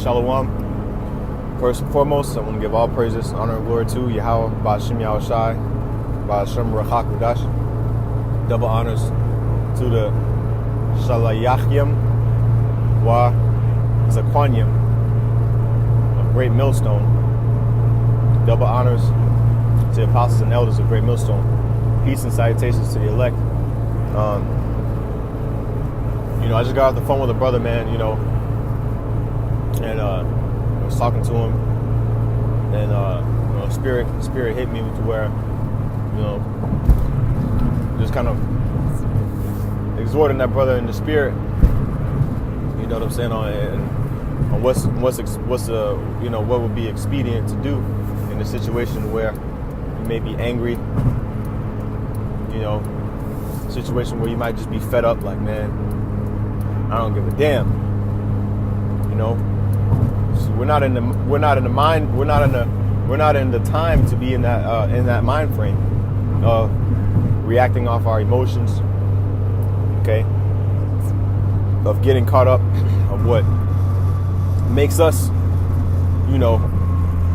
Shalom. First and foremost, I want to give all praises, honor, and glory to YAHAWASHI Mashayach. Double honors to the Shalayachim Wa Zaquanyim, a great millstone. Double honors to the apostles and elders of Great Millstone. Peace and salutations to the elect. I just got off the phone with a brother, man, and I was talking to him, and spirit hit me to where, just kind of exhorting that brother in the spirit, you know what I'm saying, on what would be expedient to do in a situation where you may be angry, situation where you might just be fed up, like, man, I don't give a damn. So we're not in the time to be in that mind frame of reacting off our emotions, okay? Of getting caught up of what makes us,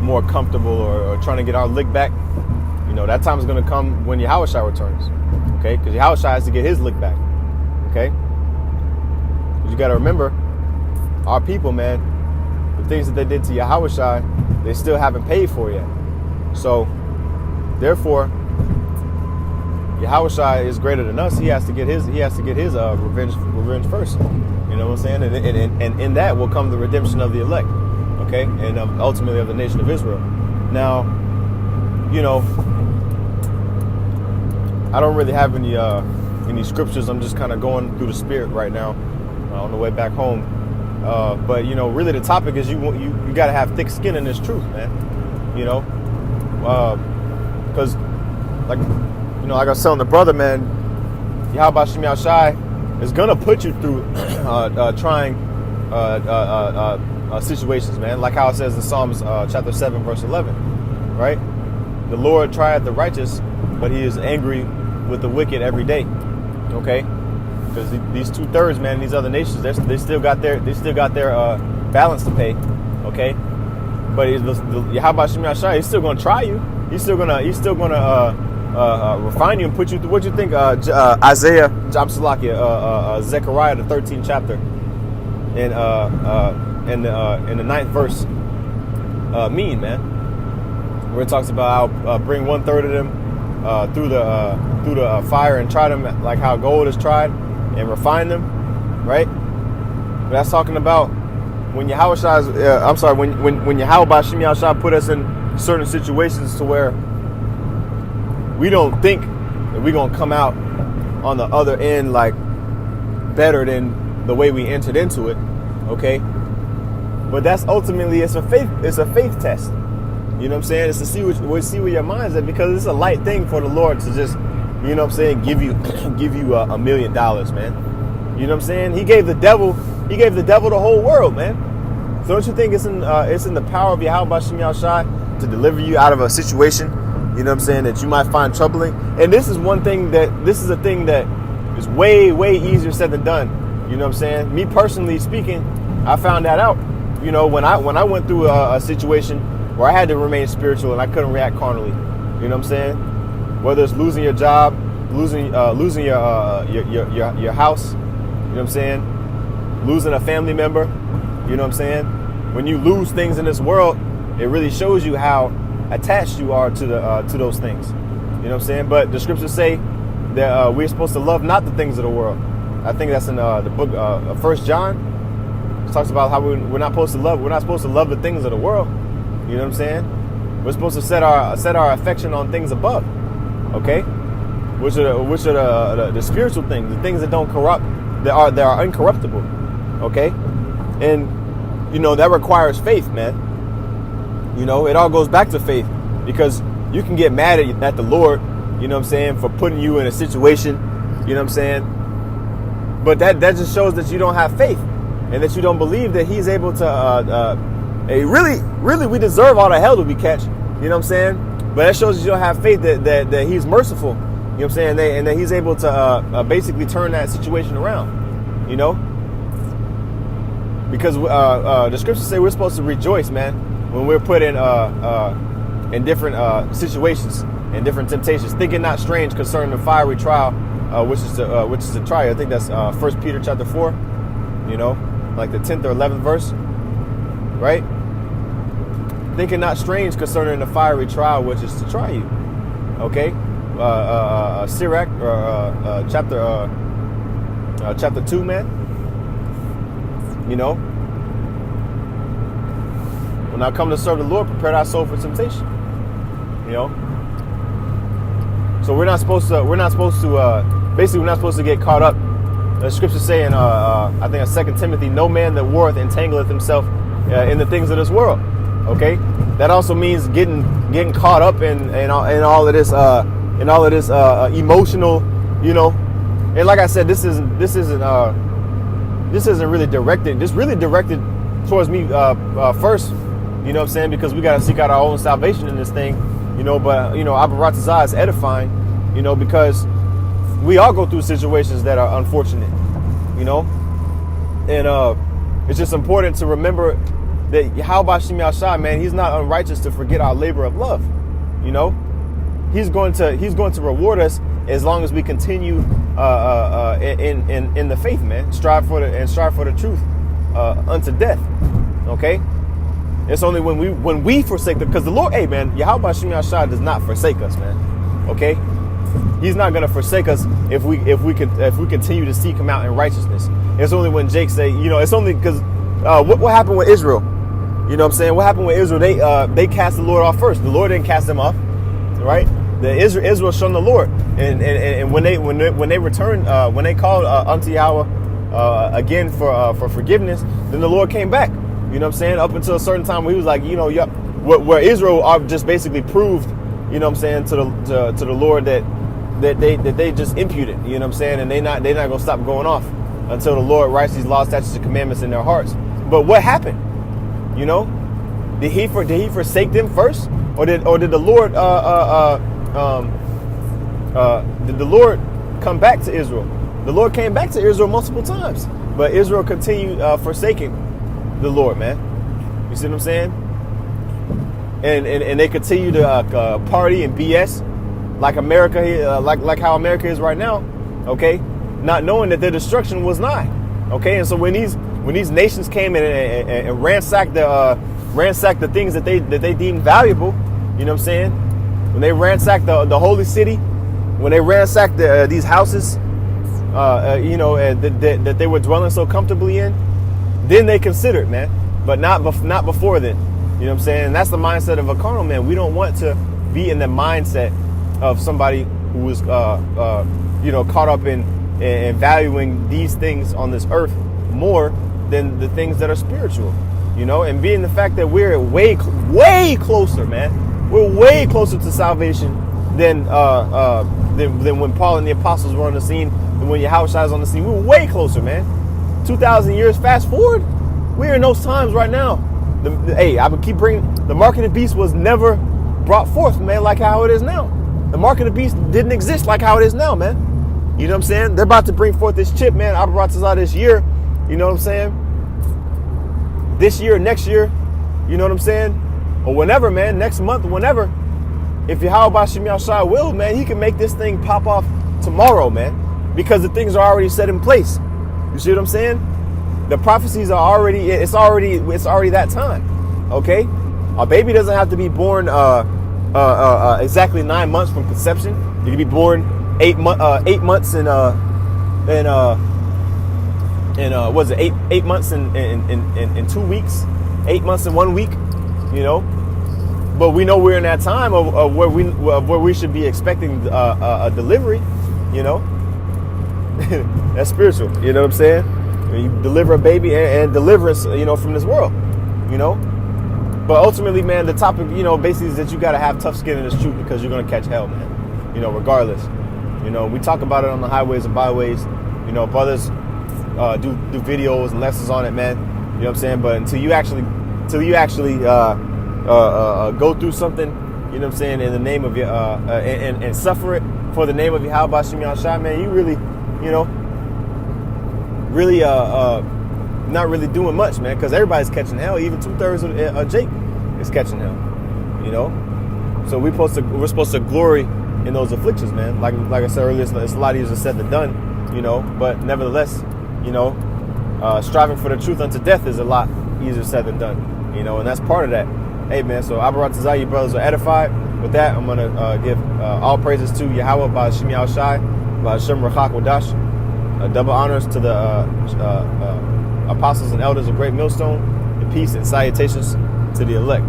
more comfortable or trying to get our lick back. That time is going to come when Yahawashi returns, okay? Because Yahawashi has to get his lick back, okay? You got to remember, our people, man, the things that they did to Yahawashi, they still haven't paid for yet. So, therefore, Yahawashi is greater than us. He has to get his revenge first. You know what I'm saying? And in that will come the redemption of the elect, okay, and ultimately of the nation of Israel. Now, I don't really have any scriptures. I'm just kind of going through the spirit right now on the way back home. But really the topic is you got to have thick skin in this truth, man. Because like I was telling the brother, man, YAHAWASHI Mashayach is gonna put you through trying situations, man. Like how it says in Psalms chapter 7, verse 11, right? The Lord trieth the righteous, but He is angry with the wicked every day. Okay. Because these 2/3, man, these other nations, they still got their balance to pay, okay. But YAHAWASHI Mashayach, he's still gonna try you. He's still gonna refine you and put you through. What you think? Zechariah, the 13th chapter, in the 9th verse, mean, man, where it talks about how bring 1/3 of them through the fire and try them like how gold is tried, and refine them, right? But that's talking about when Yahawashi Mashayach put us in certain situations to where we don't think that we're gonna come out on the other end like better than the way we entered into it, okay? But that's ultimately it's a faith test. You know what I'm saying? It's to see where your mind's at, because it's a light thing for the Lord to just, give you $1 million, man. You know what I'm saying? He gave the devil the whole world, man. So don't you think it's in the power of YAHAWASHI Mashayach to deliver you out of a situation, you know what I'm saying, that you might find troubling? And this is a thing that is way, way easier said than done. You know what I'm saying? Me personally speaking, I found that out. When I went through a situation where I had to remain spiritual and I couldn't react carnally. You know what I'm saying? Whether it's losing your job, losing your house, you know what I'm saying? Losing a family member, you know what I'm saying? When you lose things in this world, it really shows you how attached you are to those things. You know what I'm saying? But the scriptures say that we're supposed to love not the things of the world. I think that's in the book of 1 John. It talks about how we're not supposed to love the things of the world. You know what I'm saying? We're supposed to set our affection on things above, okay? Which are the spiritual things, the things that don't corrupt, that are incorruptible, okay? And that requires faith, man. It all goes back to faith, because you can get mad at the Lord, you know what I'm saying, for putting you in a situation, you know what I'm saying? But that just shows that you don't have faith, and that you don't believe that He's able to. Really, we deserve all the hell that we catch. You know what I'm saying? But that shows that you don't have faith that He's merciful. You know what I'm saying? And that He's able to basically turn that situation around. Because the scriptures say we're supposed to rejoice, man, when we're put in different situations and different temptations. Think it not strange concerning the fiery trial, which is the trial. I think that's 1 Peter chapter 4. You know, like the 10th or 11th verse, right? Think it not strange concerning the fiery trial, which is to try you. Okay, Sirach chapter 2, man. You know, when I come to serve the Lord, prepare thy soul for temptation. You know, so we're not supposed to get caught up. The scriptures say in I think in 2 Timothy, no man that warreth entangleth himself in the things of this world. Okay, that also means getting caught up in all of this emotional, you know. And like I said, this isn't really directed. This really directed towards me first. You know what I'm saying? Because we got to seek out our own salvation in this thing. You know, but you know, Abaratazah is edifying. You know, because we all go through situations that are unfortunate. You know, and it's just important to remember that YAHAWASHI Mashayach, man, he's not unrighteous to forget our labor of love. You know, he's going to reward us as long as we continue in the faith, man. Strive for the truth unto death. Okay, it's only when we forsake them, because the Lord, hey man, YAHAWASHI Mashayach does not forsake us, man. Okay, he's not going to forsake us if we continue to seek him out in righteousness. It's only when Jake say, you know, it's only because what happened with Israel. You know what I'm saying? What happened with Israel? They cast the Lord off first. The Lord didn't cast them off, right? Israel shunned the Lord, and when they returned, when they called unto Yahweh again for forgiveness, then the Lord came back. You know what I'm saying? Up until a certain time, where he was like, you know, where Israel just basically proved, you know what I'm saying, to the Lord that they just imputed. You know what I'm saying? And they're not gonna stop going off until the Lord writes these laws, statutes, and commandments in their hearts. But what happened? You know, did he forsake them first, or did the Lord did the Lord come back to Israel? The Lord came back to Israel multiple times, but Israel continued forsaking the Lord, man. You see what I'm saying? And they continue to party and BS like America, like how America is right now. Okay, not knowing that their destruction was nigh. Okay, and so when these nations came in and ransacked the things that they deemed valuable, you know what I'm saying? When they ransacked the holy city, when they ransacked these houses, you know, that they were dwelling so comfortably in, then they considered, man. But not before then. You know what I'm saying? And that's the mindset of a carnal man. We don't want to be in the mindset of somebody who is, you know, caught up in valuing these things on this earth more than the things that are spiritual, you know, and being the fact that we're way closer, man. We're way closer to salvation than when Paul and the apostles were on the scene, and when Yahushua is on the scene. We're way closer, man. 2,000 years fast forward, we're in those times right now. Hey, I would keep bringing, the mark of the beast was never brought forth, man, like how it is now. The mark of the beast didn't exist like how it is now, man. You know what I'm saying? They're about to bring forth this chip, man. I brought this out this year. You know what I'm saying? This year, next year. You know what I'm saying? Or whenever, man. Next month, whenever. If YAHAWASHI Mashayach will, man, he can make this thing pop off tomorrow, man. Because the things are already set in place. You see what I'm saying? The prophecies are already, it's already that time. Okay? A baby doesn't have to be born exactly 9 months from conception. You can be born 8 months in was it 8 months in 2 weeks, 8 months in 1 week, you know. But we know we're in that time of where we should be expecting a delivery, you know. That's spiritual, you know what I'm saying? When you deliver a baby and deliverance, you know, from this world, you know. But ultimately, man, the topic, you know, basically is that you got to have tough skin in this truth, because you're going to catch hell, man, you know, regardless. You know, we talk about it on the highways and byways, you know, brothers do videos and lessons on it, man, you know what I'm saying? But until you actually go through something, you know what I'm saying, in the name of your and suffer it for the name of YAHAWASHI Mashayach, man, you really, you know, really not really doing much, man, because everybody's catching hell. Even 2/3 of Jake is catching hell, you know. So we're supposed to glory in those afflictions, man. Like I said earlier, it's a lot easier said than done, you know. But nevertheless, you know, striving for the truth unto death is a lot easier said than done, you know. And that's part of that. Hey, man. So Abarat Tazah, you brothers are edified. With that, I'm gonna give all praises to Yahweh by Shimi Al Shai, by Shem Rachak Wadash. Double honors to the apostles and elders of Great Millstone, and peace and salutations to the elect.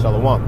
Shalom.